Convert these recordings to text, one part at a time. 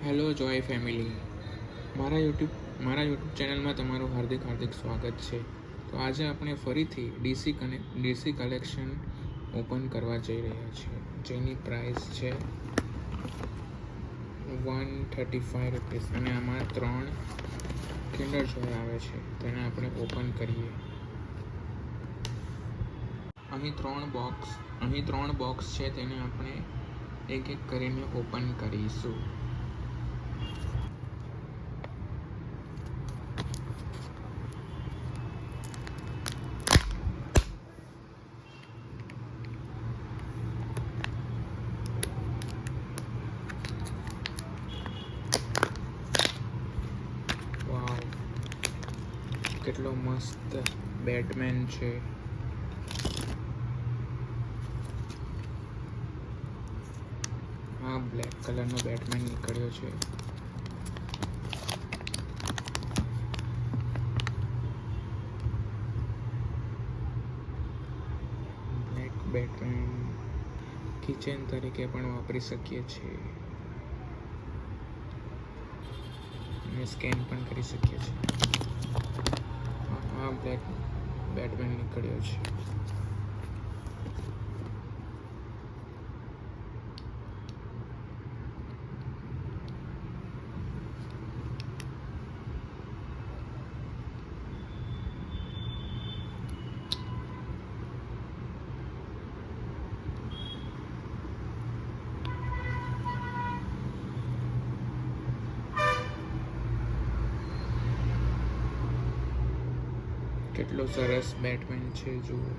Hello જોય family, મારા YouTube ચેનલમાં તમારું હાર્દિક સ્વાગત છે. તો આજે આપણે ફરીથી ડીસી કલેક્શન ઓપન કરવા જઈ રહ્યા છીએ, જેની પ્રાઇસ છે 135 રૂપીસ અને આમાં 3 કિન્ડર જોય આવે છે. તેને આપણે ઓપન કરીએ. અહીં ત્રણ બોક્સ છે, તેને આપણે એક કરીને ઓપન કરીશું. વાવ, કેટલો મસ્ત બેટમેન છે. આ બ્લેક કલરનો બેટમેન નીકળ્યો છે. બ્લેક બેટમેન કિચન તરીકે પણ વાપરી શકીએ છીએ અને સ્કેન પણ કરી શકીએ છીએ. આ બ્લેક બેટમેન નીકળ્યો છે. કેટલો સરસ બેટમેન છે, જુઓ.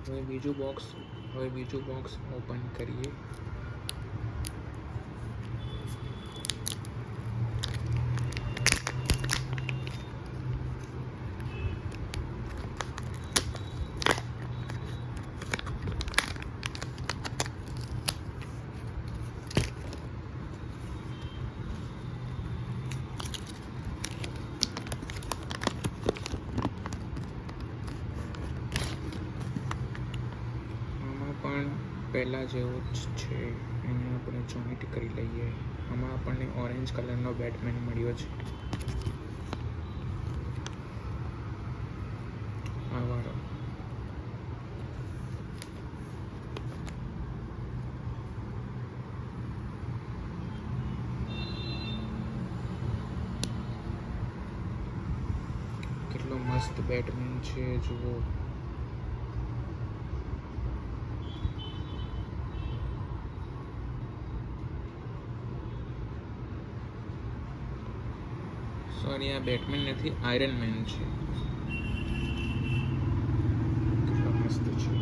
હવે બીજું બોક્સ ઓપન કરીએ. પણ પહેલાં જેવું જ છે, એને આપણે જોઈન્ટ કરી લઈએ. આમાં આપણને ઓરેન્જ કલરનો બેટમેન મળ્યો છે. આ વાળો કેટલો મસ્ત બેટમેન છે, જુઓ. સોરી, આ બેટમેન નથી, આયરન મેન છે. કેટલો મસ્ત છે.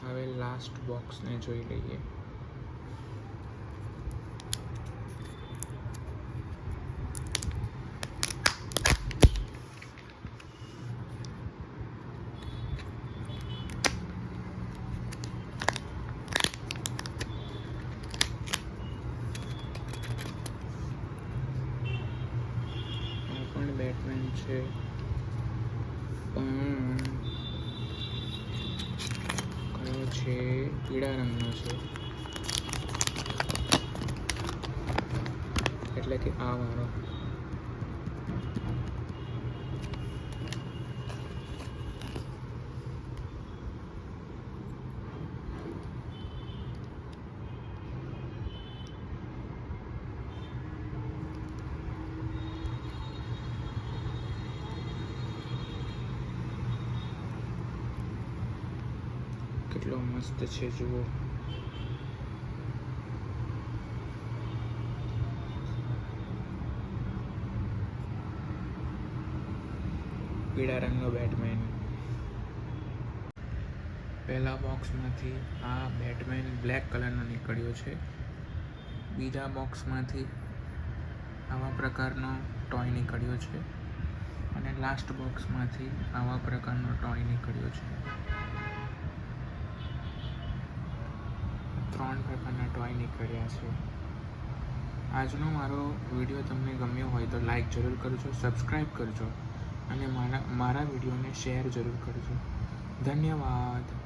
હવે લાસ્ટ બોક્સને જોઈ લઈએ. બેટમેન છે, પણ કયો છે? પીળા રંગનો છે, એટલે કે આ વાળો. કેટલો મસ્ત છે, જુઓ. પીળા રંગનો બેટમેન. પહેલા બોક્સમાંથી આ બેટમેન બ્લેક કલરનો નીકળ્યો છે. બીજા બોક્સમાંથી આવા પ્રકારનો ટોય નીકળ્યો છે અને લાસ્ટ બોક્સમાંથી આવા પ્રકારનો ટોય નીકળ્યો છે. 3 પ્રકારના ટોય નીકળ્યા છે. આજનો મારો વિડીયો તમને ગમ્યો હોય તો લાઈક જરૂર કરજો, સબસ્ક્રાઈબ કરજો અને મારા વિડીયોને શેર જરૂર કરજો. ધન્યવાદ.